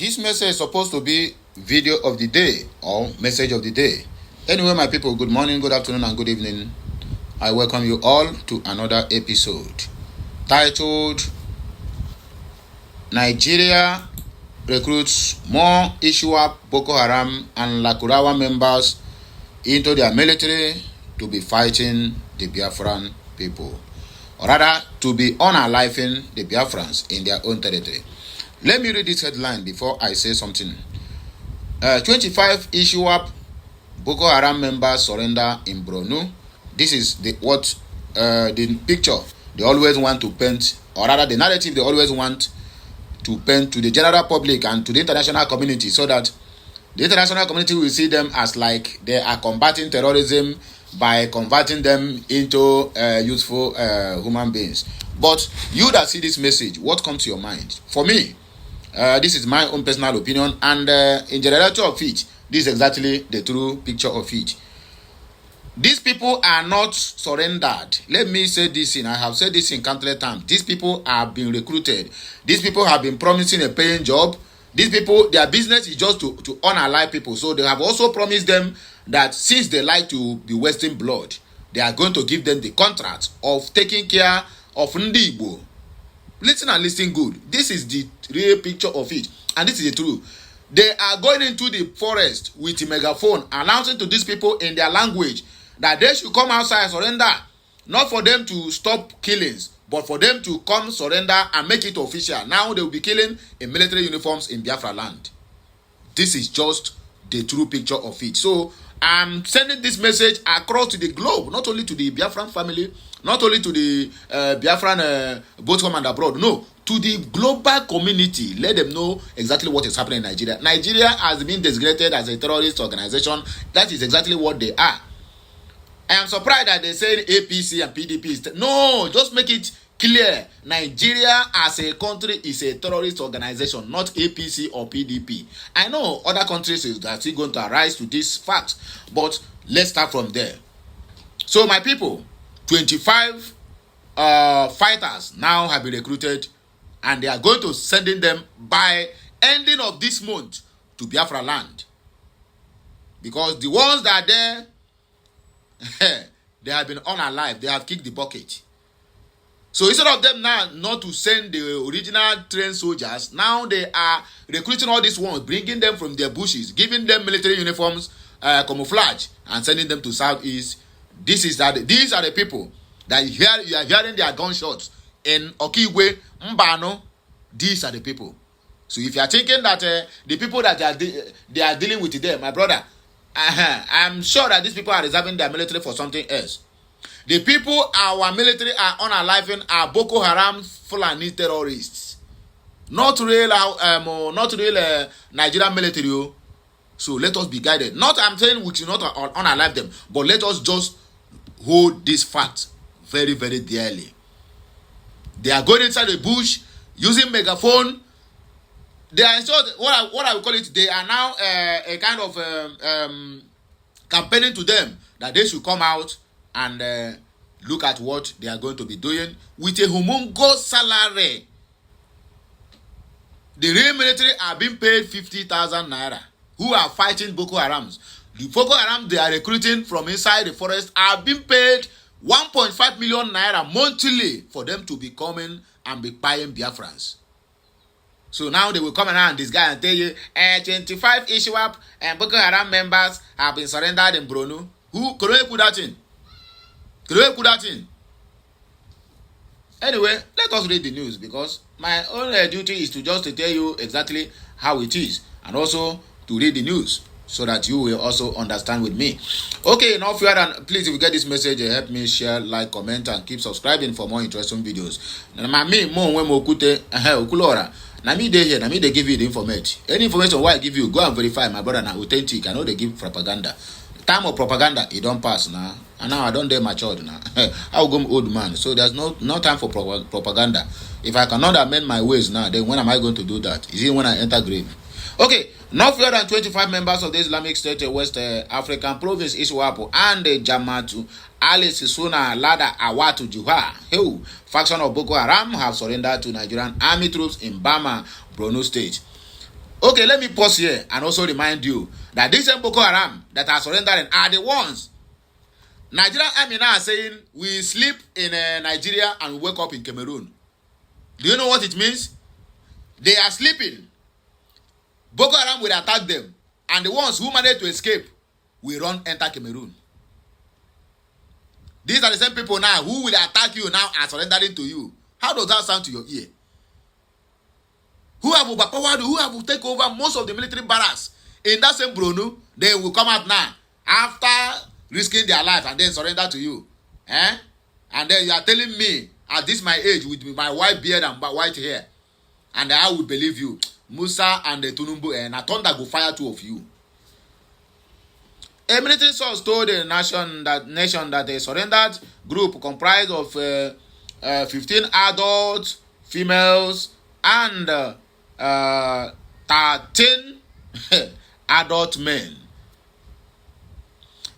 This message is supposed to be video of the day or message of the day. Anyway, my people, good morning, good afternoon, and good evening. I welcome you all to another episode titled Nigeria recruits more ISWAP, Boko Haram, and Lakurawa members into their military to be fighting the Biafran people, or rather to be unaliving the Biafrans in their own territory. Let me read this headline before I say something. 25 ISWAP Boko Haram members surrender in Borno. This is the picture they always want to paint, or rather the narrative they always want to paint to the general public and to the international community, so that the international community will see them as like they are combating terrorism by converting them into useful human beings. But you that see this message, what comes to your mind? For me, this is my own personal opinion, and in generality of it, this is exactly the true picture of it. These people are not surrendered. Let me say this I have said this in countless times. These people have been recruited. These people have been promising a paying job. These people, their business is just to unalive people. So they have also promised them that since they like to be wasting blood, they are going to give them the contract of taking care of Ndigbo. Listen and listen good. This is the real picture of it, and this is the truth. They are going into the forest with a megaphone, announcing to these people in their language that they should come outside and surrender. Not for them to stop killings, but for them to come surrender and make it official. Now they will be killing in military uniforms in Biafra land. This is just the true picture of it. So I'm sending this message across to the globe, not only to the Biafran family, not only to the Biafran both home and abroad, no, to the global community. Let them know exactly what is happening in Nigeria. Nigeria has been designated as a terrorist organization. That is exactly what they are. I am surprised that they say APC and PDP. No, just make it clear. Nigeria as a country is a terrorist organization, not APC or PDP. I know other countries are still going to arise to this fact, but let's start from there. So my people, 25 fighters now have been recruited, and they are going to sending them by ending of this month to Biafra land. Because the ones that are there, they have been unalive. They have kicked the bucket. So instead of them now not to send the original trained soldiers, now they are recruiting all these ones, bringing them from their bushes, giving them military uniforms, camouflage, and sending them to southeast. These are the people that you are hearing their gunshots in Okigwe, Mbano. These are the people. So if you are thinking that the people that they are dealing with today, my brother, I'm sure that these people are reserving their military for something else. The people our military are unaliving are Boko Haram Fulani terrorists, not real Nigerian military. So let us be guided. Not I'm saying we should not unalive them, but let us just hold this fact very, very dearly. They are going inside the bush using megaphone. They are what I would call it. They are now a kind of campaigning to them that they should come out and look at what they are going to be doing with a humongous salary. The real military are being paid 50,000 naira. Who are fighting Boko Harams? The Boko Haram they are recruiting from inside the forest are being paid 1.5 million naira monthly for them to be coming and be buying Biafrans. So now they will come around this guy and tell you, 25 ISWAP and Boko Haram members have been surrendered in Borno. Who could we put that in? Anyway, let us read the news, because my own duty is to just to tell you exactly how it is, and also to read the news so that you will also understand with me. Okay, now if you are, please, if you get this message, help me share, like, comment, and keep subscribing for more interesting videos. Now me they here, now me they give you the information. Any information what I give you, go and verify, my brother, now authentic. I know they give propaganda. Time of propaganda, it don't pass now. And now I don't dare matured now. I will go old man. So there's no time for propaganda. If I cannot amend my ways now, then when am I going to do that? Is it when I enter grave? Okay, not fewer than 25 members of the Islamic State West African province ISWAP and the Jamatu Ali Sisuna Lada Awatu Juha, faction of Boko Haram, have surrendered to Nigerian army troops in Bama, Borno State. Okay, let me pause here and also remind you that these Boko Haram that are surrendering are the ones. Nigerian army now are saying we sleep in Nigeria and we wake up in Cameroon. Do you know what it means? They are sleeping. Boko Haram will attack them, and the ones who manage to escape will enter Cameroon. These are the same people now who will attack you now and surrendering to you. How does that sound to your ear? Who have overpowered, who have taken over most of the military barracks in that same Brunu, they will come out now after risking their life and then surrender to you. And then you are telling me at this my age with my white beard and white hair, and I will believe you. Musa and the Tunumbu and a thunder go fire two of you. A military source told the nation that a surrendered group comprised of 15 adult females and 13 adult men.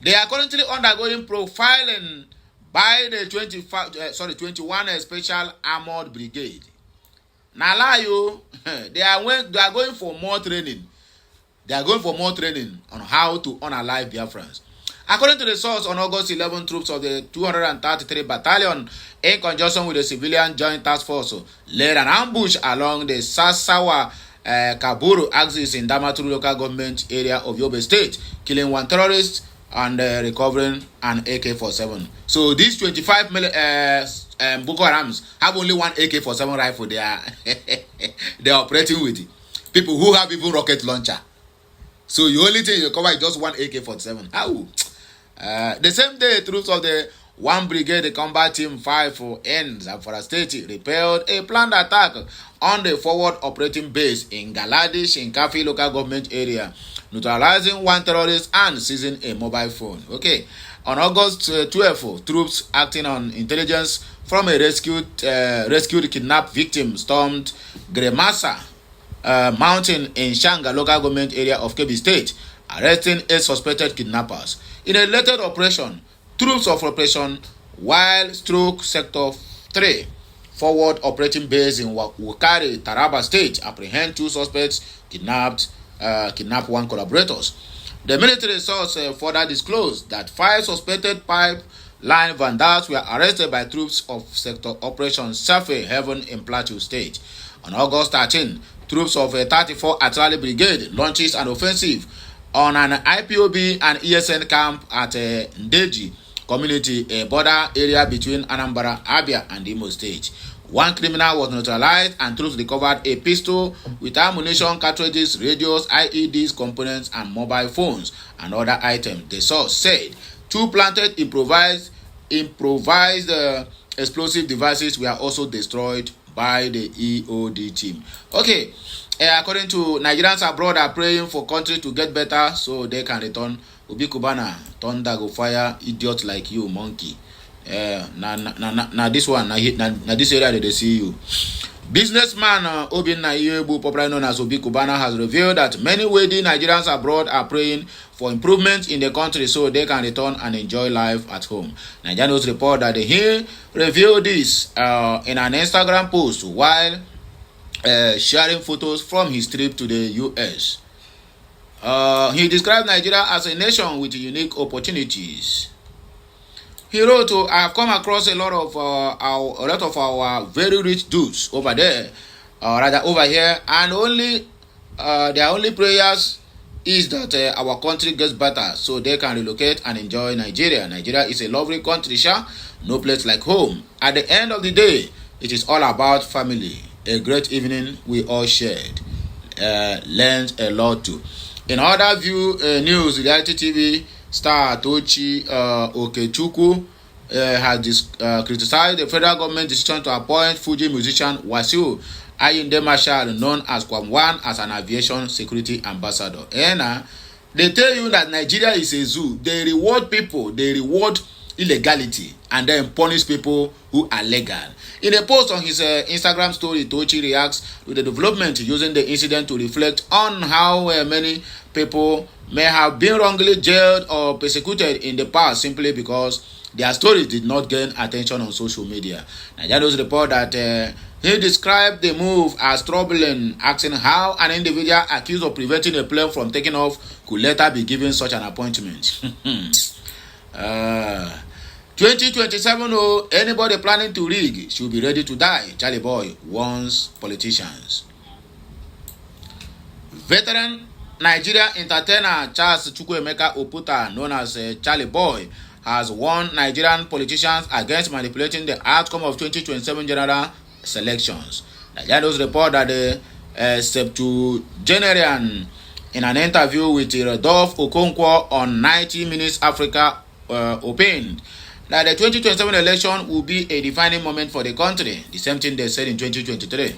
They are currently undergoing profiling by the 21 Special Armored Brigade. Nalayo, they are going for more training. They are going for more training on how to unalive Biafrans. According to the source, on August 11, troops of the 233 Battalion, in conjunction with the Civilian Joint Task Force, led an ambush along the Sasawa Kaburu axis in Damaturu local government area of Yobe State, killing one terrorist and recovering an AK-47. So these 25 Boko Harams have only one AK-47 rifle they are operating with. People who have even rocket launcher. So the only thing you cover is just one AK-47. How? The same day, troops of the 1 Brigade Combat Team 5 in Zamfara State repelled a planned attack on the forward operating base in Galadi Shinkafi local government area, neutralizing one terrorist and seizing a mobile phone. Okay. On August 12, troops acting on intelligence from a rescued kidnapped victim stormed Gremasa mountain in Shanga local government area of Kebbi State, arresting 8 suspected kidnappers. In a related operation, troops of Operation Wild Stroke Sector 3 forward operating base in Wukari, Taraba State, apprehend 2 suspects kidnapped 1 collaborators. The military source further disclosed that 5 suspected pipeline vandals were arrested by troops of Sector Operation Safe Heaven in Plateau State. On August 13, troops of 34 Artillery Brigade launches an offensive on an IPOB and ESN camp at Ndeji community, a border area between Anambra, Abia, and Imo State. 1 criminal was neutralized and troops recovered a pistol with ammunition, cartridges, radios, IEDs, components, and mobile phones and other items. The source said 2 planted improvised explosive devices were also destroyed by the EOD team. Okay, according to Nigerians abroad are praying for country to get better so they can return. Obi Kubana, thunder go fire, idiot like you, monkey. Now this one, now this area they see you. Businessman Obinna Iyebu, popularly known as Obi Kubana, has revealed that many wealthy Nigerians abroad are praying for improvements in the country so they can return and enjoy life at home. Nigerians report that he revealed this in an Instagram post while sharing photos from his trip to the US. He described Nigeria as a nation with unique opportunities. He wrote, I have come across a lot of our very rich dudes over there, over here, and their only prayers is that our country gets better so they can relocate and enjoy Nigeria. Nigeria is a lovely country, no place like home. At the end of the day, it is all about family. A great evening we all shared. Learned a lot too. In other news, reality TV star Tochi Okechukwu has criticized the federal government decision to appoint Fuji musician Wasiu Ayinde Marshal, known as Kwam1, as an aviation security ambassador. And they tell you that Nigeria is a zoo. They reward people, they reward illegality, and then punish people who are legal. In a post on his Instagram story, Tochi reacts to the development, using the incident to reflect on how many people may have been wrongly jailed or persecuted in the past simply because their stories did not gain attention on social media. Nigerians report that He described the move as troubling, asking how an individual accused of preventing a plane from taking off could later be given such an appointment. 2027, anybody planning to rig should be ready to die, Charlie Boy warns politicians. Veteran Nigeria entertainer Charles Chukwuemeka Oputa, known as Charlie Boy, has warned Nigerian politicians against manipulating the outcome of 2027 general selections. Nigerians report that the septuagenarian, in an interview with Rodolphe Okonkwo on 90 Minutes Africa, opined that the 2027 election will be a defining moment for the country, the same thing they said in 2023.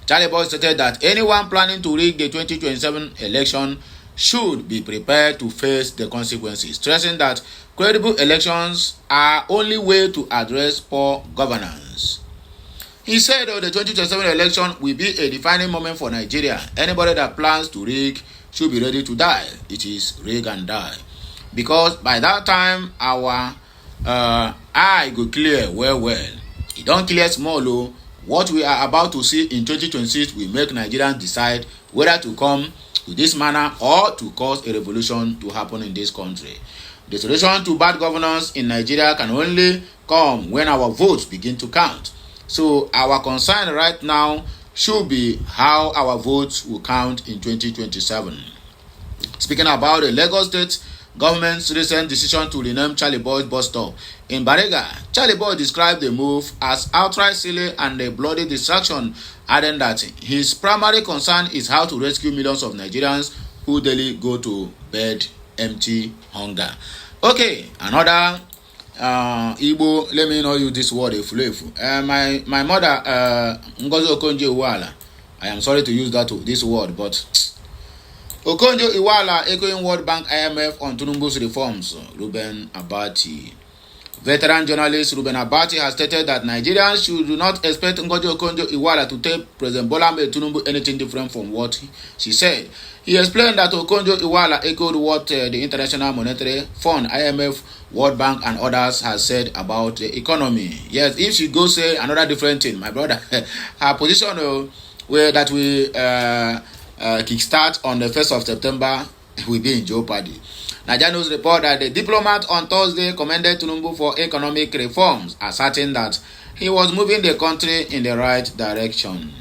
Charlie Boy stated that anyone planning to rig the 2027 election should be prepared to face the consequences, stressing that credible elections are only way to address poor governance. He said the 2027 election will be a defining moment for Nigeria. Anybody that plans to rig should be ready to die. It is rig and die. Because by that time, our eye go clear well. It don't clear small. What we are about to see in 2026 will make Nigerians decide whether to come to this manner or to cause a revolution to happen in this country. The solution to bad governance in Nigeria can only come when our votes begin to count. So our concern right now should be how our votes will count in 2027. Speaking about the Lagos State government's recent decision to rename Charlie Boy's bus stop in Bariga, Charlie Boy described the move as outright silly and a bloody distraction, adding that his primary concern is how to rescue millions of Nigerians who daily go to bed empty hunger. Okay, another Igbo, let me know you this word efulefu. My mother Ngozi Okonjo-Iweala, I am sorry to use this word, but Okonjo-Iweala echoing World Bank IMF on Tinubu's reforms. Ruben Abati. Veteran journalist Ruben Abati has stated that Nigerians should not expect Ngozi Okonjo-Iweala to tell President Bola Ahmed Tinubu anything different from what she said. He explained that Okonjo-Iweala echoed what the International Monetary Fund, IMF, World Bank and others has said about the economy. Yes, if she go say another different thing, my brother, her position where that we kickstart on the 1st of September will be in jeopardy. Nigerians report that the diplomat on Thursday commended Tinubu for economic reforms, asserting that he was moving the country in the right direction.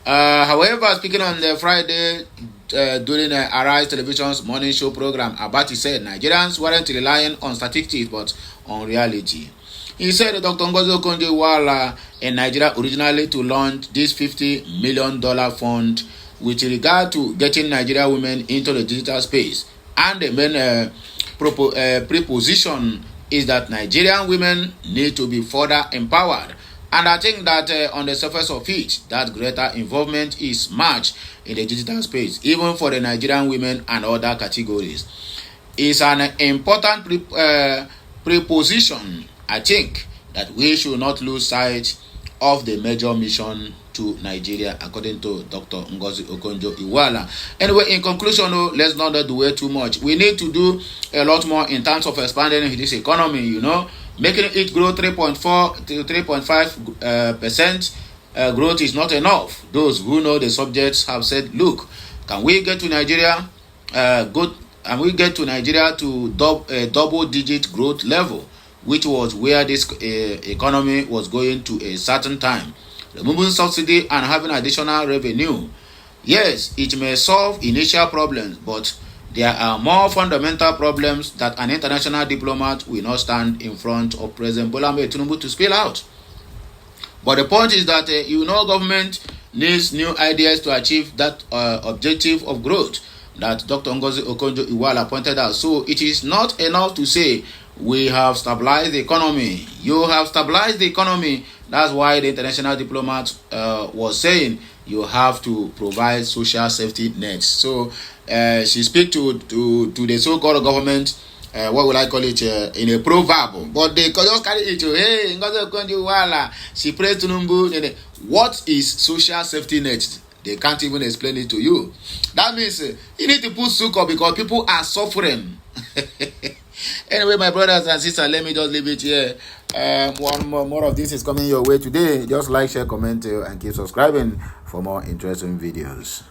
However, speaking on the Friday during Arise Television's morning show program, Abati said Nigerians weren't relying on statistics but on reality. He said that Dr. Ngozi Okonjo-Iweala in Nigeria originally to launch this $50 million fund with regard to getting Nigerian women into the digital space. And the main preposition is that Nigerian women need to be further empowered. And I think that on the surface of it, that greater involvement is much in the digital space, even for the Nigerian women and other categories. It's an important preposition, I think, that we should not lose sight of the major mission to Nigeria, according to Dr. Ngozi Okonjo-Iweala. Anyway, in conclusion, let's not do way too much. We need to do a lot more in terms of expanding this economy, making it grow 3.4 to 3.5% growth is not enough. Those who know the subjects have said, look, can we get to Nigeria to double-digit growth level, which was where this economy was going to a certain time. Removing subsidy and having additional revenue. Yes, it may solve initial problems, but there are more fundamental problems that an international diplomat will not stand in front of President Bola Ahmed Tinubu to spill out. But the point is that government needs new ideas to achieve that objective of growth that Dr. Ngozi Okonjo-Iweala pointed out. So it is not enough to say we have stabilized the economy. You have stabilized the economy. That's why the international diplomat was saying you have to provide social safety nets. So she speak to the so-called government, what will I call it, in a proverb. But they just carry it to, hey, Ngozi Okonjo-Iweala, she praised Tinubu. What is social safety net? They can't even explain it to you. That means you need to put sukkah because people are suffering. Anyway, my brothers and sisters, let me just leave it here. One more of this is coming your way today. Just like, share, comment, and keep subscribing for more interesting videos.